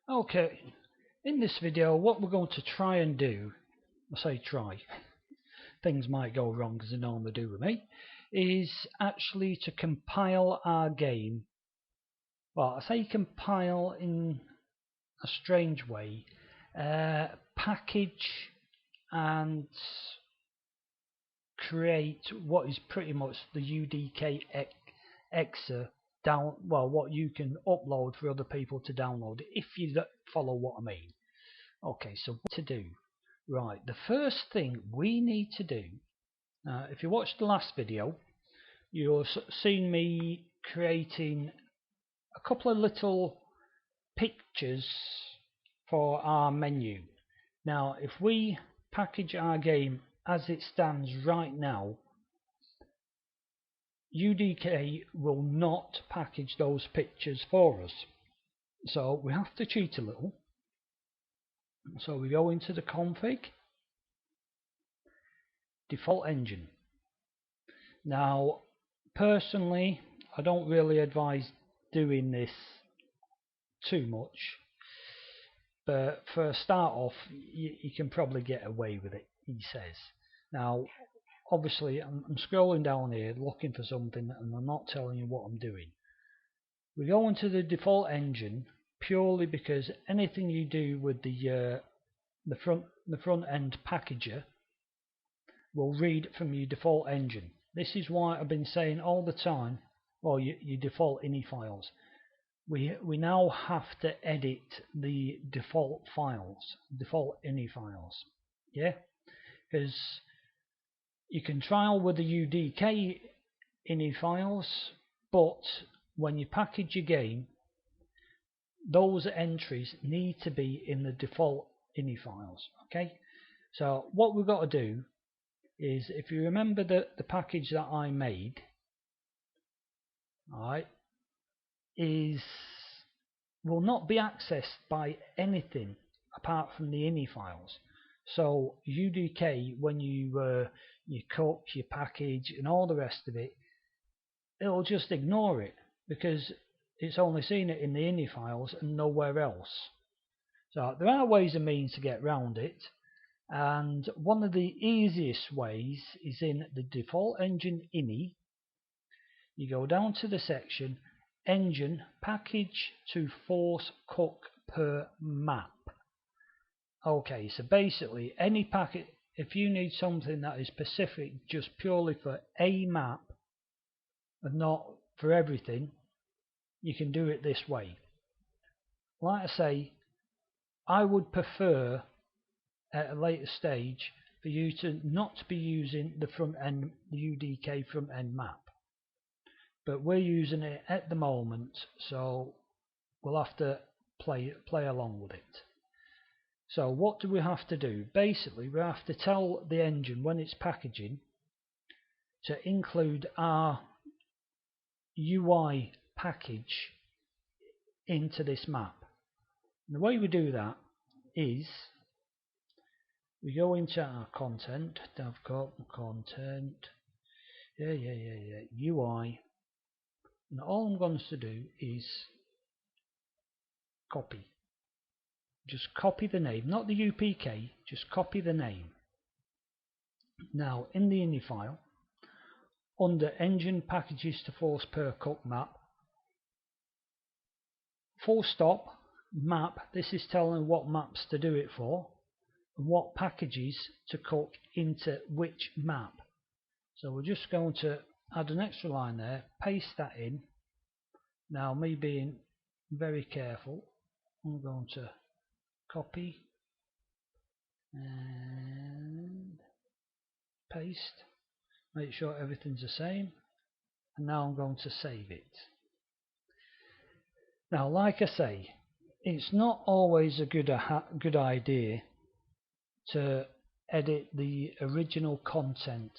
Okay, in this video what we're going to try and do, I say try, things might go wrong as they normally do with me, is actually to compile our game. Well, I say compile in a strange way, package and create what is pretty much the UDK exa down, well, what you can upload for other people to download, if you follow what I mean. Okay, so what to do? Right, the first thing we need to do, if you watched the last video, you'll seen me creating a couple of little pictures for our menu. Now, if we package our game as it stands right now, UDK will not package those pictures for us. So we have to cheat a little. So we go into the config, default engine. Now, personally, I don't really advise doing this too much, but for a start off, you can probably get away with it, he says. Now, obviously, I'm scrolling down here looking for something, and I'm not telling you what I'm doing. We go into the default engine purely because anything you do with the front end packager will read from your default engine. This is why I've been saying all the time, well, your default ini files. We now have to edit the default files, default ini files. Yeah, because you can trial with the UDK ini files, but when you package your game, those entries need to be in the default ini files. Okay, so what we've got to do is, if you remember the package that I made, alright, will not be accessed by anything apart from the ini files. So UDK, when you cook, your package and all the rest of it, it'll just ignore it because it's only seen it in the ini files and nowhere else. So there are ways and means to get around it, and one of the easiest ways is in the default engine ini. You go down to the section engine package to force cook per map. Okay, so basically any packet, if you need something that is specific just purely for a map and not for everything, you can do it this way. Like I say, I would prefer at a later stage for you to not be using the front end, the UDK front end map, but we're using it at the moment, so we'll have to play along with it. So what do we have to do? Basically, we have to tell the engine when it's packaging to include our UI package into this map. And the way we do that is we go into our content, DevCop content, UI, and all I'm going to do is copy. Just copy the name, not the UPK, just copy the name. Now in the ini file, under engine packages to force per cook map, full stop, map, this is telling what maps to do it for and what packages to cook into which map. So we're just going to add an extra line there, paste that in. Now, me being very careful, I'm going to copy and paste, make sure everything's the same, and now I'm going to save it. Now, like I say, it's not always a good idea to edit the original content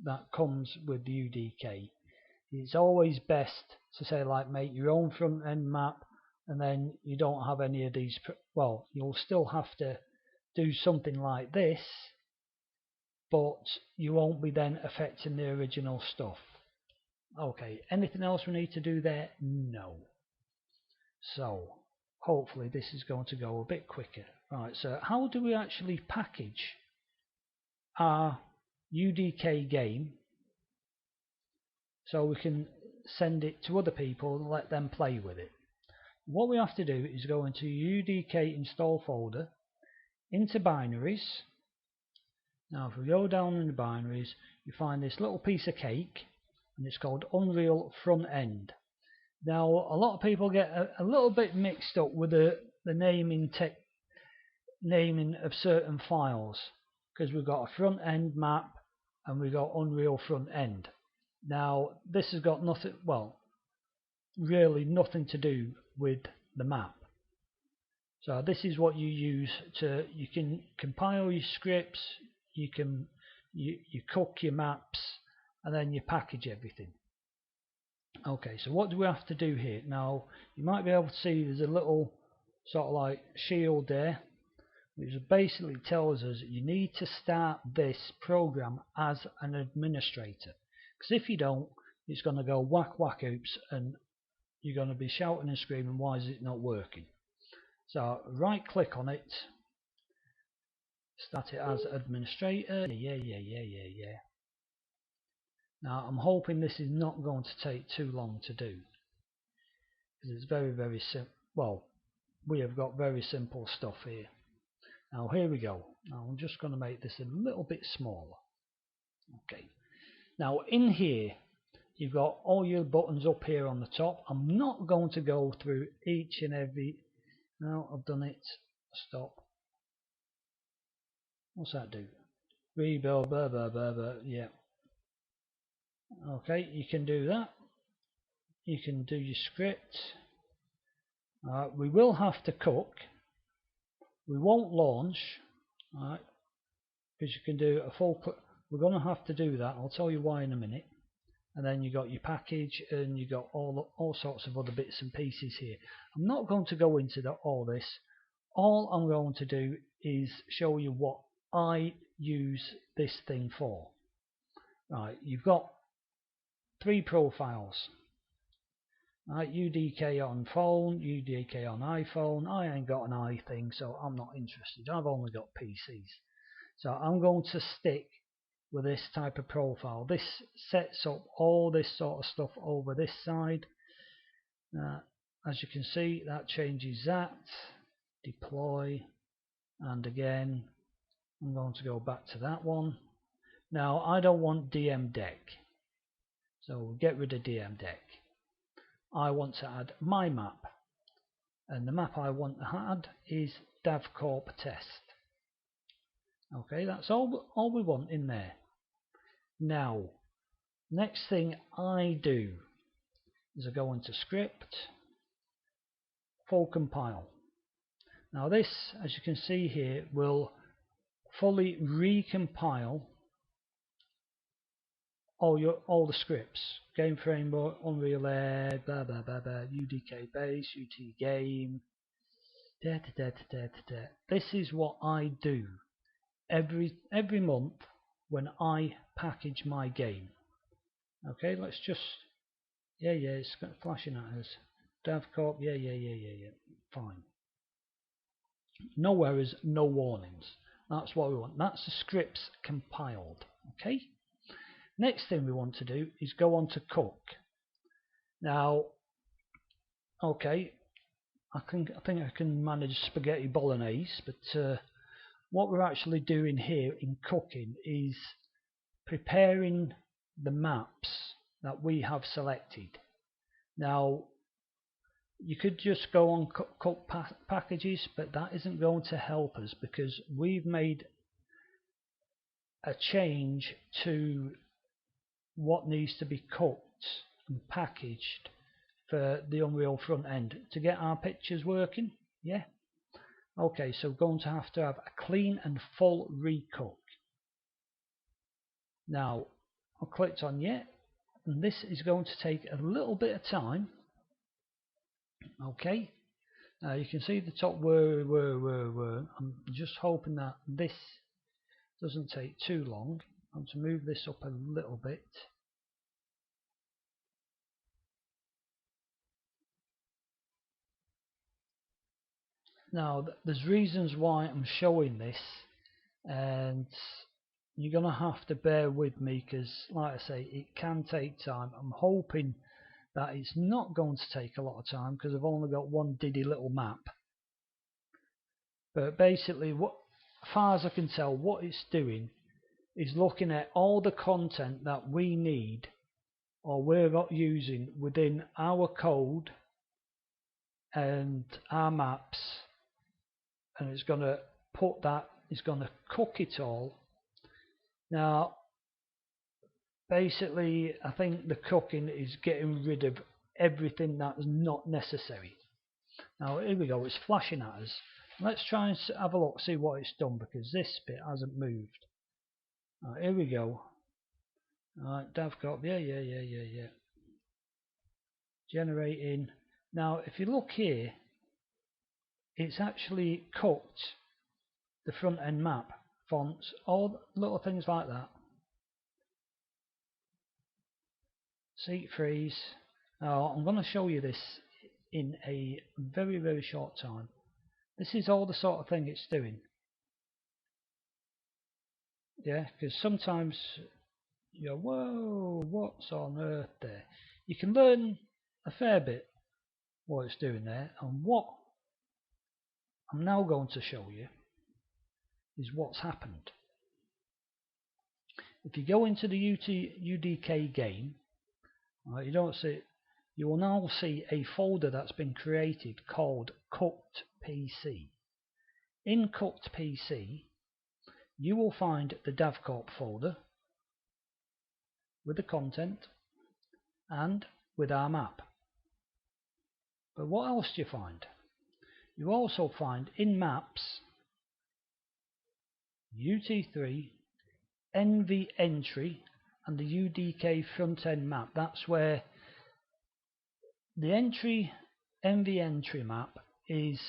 that comes with the UDK. It's always best to say, like, make your own front end map, and then you don't have any of these. Well, you'll still have to do something like this, but you won't be then affecting the original stuff. Okay, anything else we need to do there? No. So hopefully this is going to go a bit quicker. Right, so how do we actually package our UDK game so we can send it to other people and let them play with it? What we have to do is go into UDK install folder, into binaries. Now if we go down in the binaries, you find this little piece of cake, and it's called Unreal Front End. Now a lot of people get a little bit mixed up with the naming of certain files, because we've got a front end map and we've got Unreal Front End. Now this has got nothing, well, really nothing to do with the map. So this is what you use to, you can compile your scripts, you cook your maps, and then you package everything. Okay, so what do we have to do here? Now you might be able to see there's a little sort of like shield there, which basically tells us you need to start this program as an administrator, because if you don't, it's going to go whack whack oops and you're going to be shouting and screaming, why is it not working? So right click on it, start it as administrator. Yeah. Now I'm hoping this is not going to take too long to do, because it's very simple. Well, we have got very simple stuff here. Now here we go. Now I'm just going to make this a little bit smaller. Okay. Now in here you've got all your buttons up here on the top. I'm not going to go through each and every. Now I've done it. Stop. What's that do? Rebuild. Yeah. Okay, you can do that. You can do your script. We will have to cook. We won't launch, right? Because you can do a full. We're going to have to do that. I'll tell you why in a minute. And then you got your package, and you got all sorts of other bits and pieces here. I'm not going to go into all this. All I'm going to do is show you what I use this thing for. Right, you've got 3 profiles. Right, UDK on phone, UDK on iPhone. I ain't got an iThing, so I'm not interested. I've only got PCs. So I'm going to stick with this type of profile. This sets up all this sort of stuff over this side. As you can see, that changes that. Deploy, and again I'm going to go back to that one. Now I don't want DMDeck, so we'll get rid of DMDeck. I want to add my map, and the map I want to add is DavCorp Test. Okay, that's all we want in there. Now next thing I do is I go into script, full compile. Now this, as you can see here, will fully recompile all the scripts. Game Framework, Unreal Air, UDK Base, UT Game. This is what I do every month when I package my game. Okay, let's just it's flashing at us. DavCorp, yeah. Fine. No errors, no warnings. That's what we want. That's the scripts compiled. Okay. Next thing we want to do is go on to cook. Now, okay, I think I can manage spaghetti bolognese, but what we're actually doing here in cooking is preparing the maps that we have selected. Now, you could just go on cook packages, but that isn't going to help us, because we've made a change to what needs to be cooked and packaged for the Unreal front end to get our pictures working. Yeah. Okay, so we're going to have a clean and full recook. Now I clicked on yeah, and this is going to take a little bit of time. Okay, you can see the top where. I'm just hoping that this doesn't take too long. I want to move this up a little bit. Now there's reasons why I'm showing this, and you're gonna have to bear with me because, like I say, it can take time. I'm hoping that it's not going to take a lot of time because I've only got one diddy little map. But basically, what, as far as I can tell, what it's doing is looking at all the content that we need or we're not using within our code and our maps, and it's going to put that, it's going to cook it all. Now basically I think the cooking is getting rid of everything that's not necessary. Now here we go, it's flashing at us. Let's try and have a look, see what it's done, because this bit hasn't moved. Right, here we go. Alright, DavCop, yeah. Generating. Now if you look here, it's actually cooked the front end map, fonts, all little things like that. Seat freeze. Now I'm going to show you this in a very short time. This is all the sort of thing it's doing. Yeah, because sometimes you go, whoa, what's on earth there? You can learn a fair bit what it's doing there, and what I'm now going to show you is what's happened. If you go into the UDK game, right, you don't see, you will now see a folder that's been created called Cooked PC. In Cooked PC, you will find the DavCorp folder with the content and with our map. But what else do you find? You also find in maps UT3, NV entry, and the UDK front end map. That's where the NV entry map is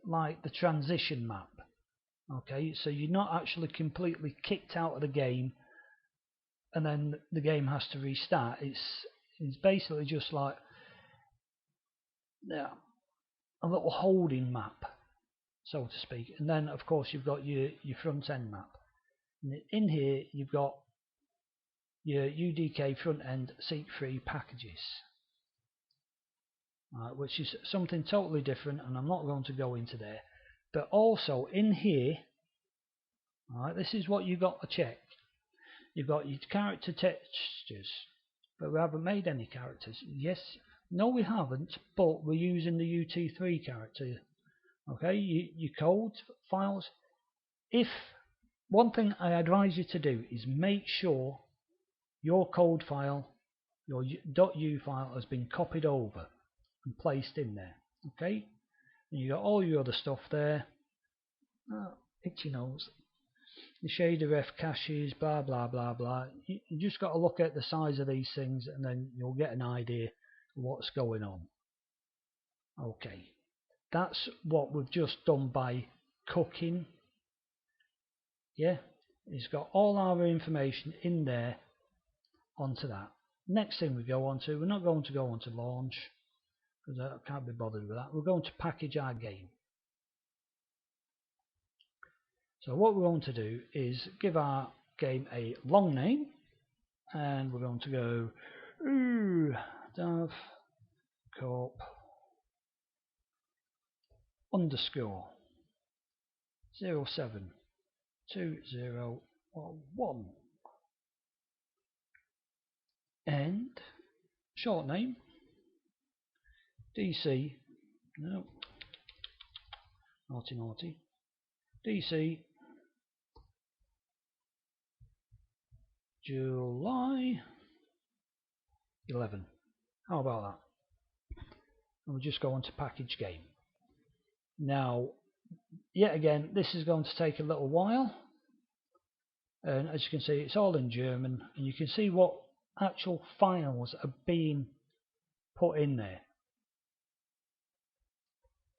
like the transition map. Okay, so you're not actually completely kicked out of the game and then the game has to restart. It's basically just like, yeah, a little holding map, so to speak. And then of course you've got your front end map. And in here you've got your UDK front end seat free packages, which is something totally different, and I'm not going to go into there. But also in here, this is what you've got to check. You've got your character textures, but we haven't made any characters. Yes, no we haven't, but we're using the UT3 character. Okay, your code files. If one thing I advise you to do is make sure your code file, your .u file, has been copied over and placed in there. Okay, and you got all your other stuff there. Itchy nose. The shader ref caches, blah blah blah blah. You just got to look at the size of these things, and then you'll get an idea of what's going on. Okay, that's what we've just done by cooking. Yeah, it's got all our information in there onto that. Next thing we go on to, we're not going to go on to launch because I can't be bothered with that. We're going to package our game. So what we're going to do is give our game a long name, and we're going to go DavCorp _072011, and short name DC, no, naughty, DC July 11. How about that? And we'll just go on to package game. Now, yet again, this is going to take a little while, and as you can see, it's all in German, and you can see what actual files are being put in there.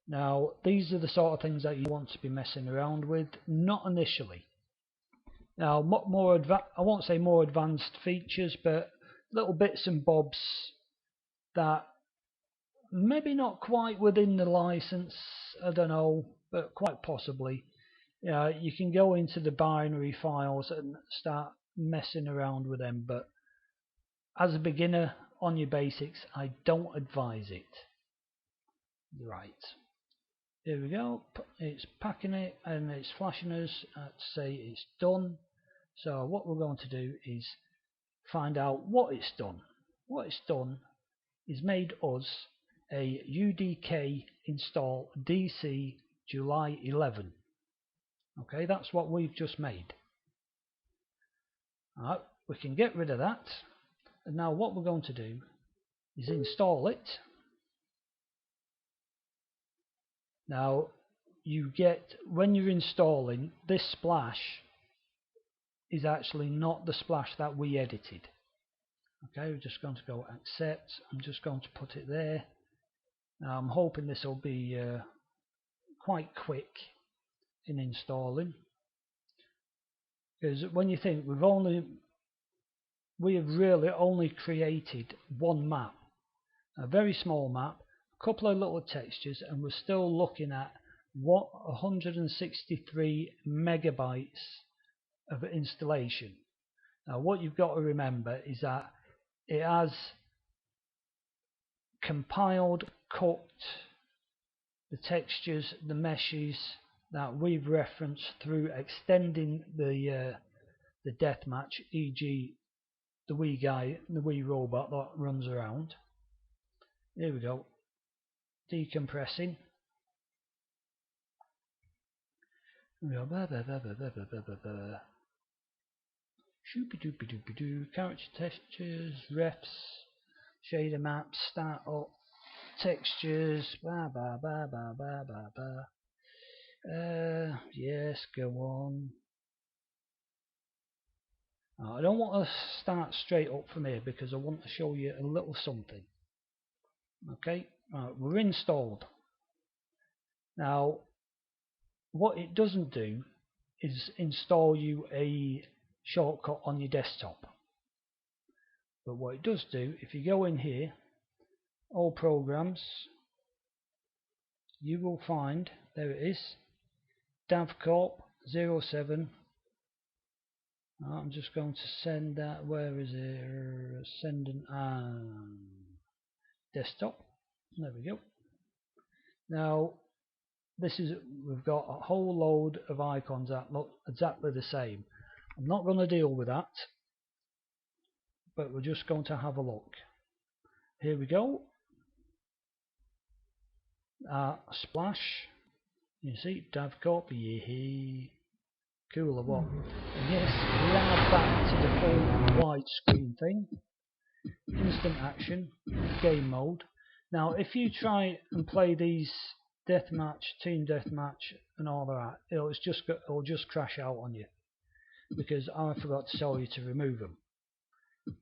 Now, these are the sort of things that you want to be messing around with, not initially. Now, I won't say more advanced features, but little bits and bobs that maybe not quite within the license, I don't know, but quite possibly. You can go into the binary files and start messing around with them, but as a beginner on your basics, I don't advise it. Right, here we go. It's packing it and it's flashing us to say it's done. So what we're going to do is find out what it's done. What it's done is made us a UDK install DC July 11. Okay, that's what we've just made. Alright, we can get rid of that. And now what we're going to do is install it. Now you get, when you're installing, this splash is actually not the splash that we edited. Okay, we're just going to go accept. I'm just going to put it there. Now I'm hoping this will be quite quick in installing, because when you think we have really only created one map, a very small map, a couple of little textures, and we're still looking at 163 megabytes of installation. Now what you've got to remember is that it has compiled, cooked the textures, the meshes that we've referenced through extending the deathmatch, e.g. the wee guy, the wee robot that runs around. Here we go, decompressing. We go shoopy doopy doopy doo, character textures, refs, shader maps, start up, textures, yes, go on. I don't want to start straight up from here because I want to show you a little something. Okay, right, we're installed. Now what it doesn't do is install you a shortcut on your desktop, but what it does do, if you go in here, all programs, you will find, there it is, DavCorp 07. I'm just going to send that, where is it, send an desktop, there we go. Now this is, we've got a whole load of icons that look exactly the same. I'm not going to deal with that, but we're just going to have a look. Here we go. Splash. You see, DavCorp. Yeah. Cool or what? And yes, we are back to the full widescreen thing. Instant action, game mode. Now, if you try and play these deathmatch, team deathmatch, and all that, it'll just crash out on you because I forgot to tell you to remove them.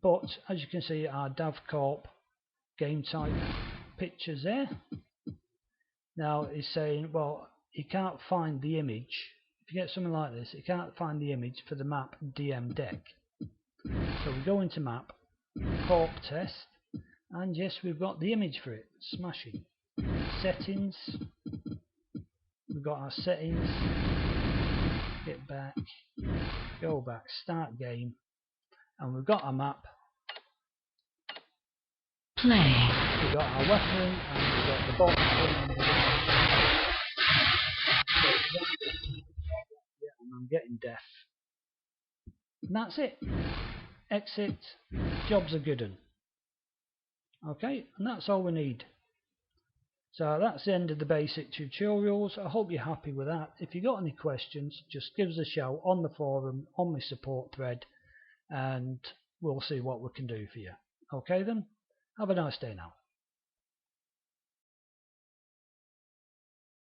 But as you can see, our DavCorp game type pictures there. Now it's saying, well, you can't find the image. If you get something like this, you can't find the image for the map DM deck. So we go into map, corp test, and yes, we've got the image for it. Smashing. Settings. We've got our settings. Get back. Go back. Start game. And we've got our map. Play. We've got our weapon, and we've got the box. And I'm getting deaf. And that's it. Exit. Jobs are good 'un. Okay, and that's all we need. So that's the end of the basic tutorials. I hope you're happy with that. If you got any questions, just give us a shout on the forum, on my support thread, and we'll see what we can do for you. Okay then, have a nice day now.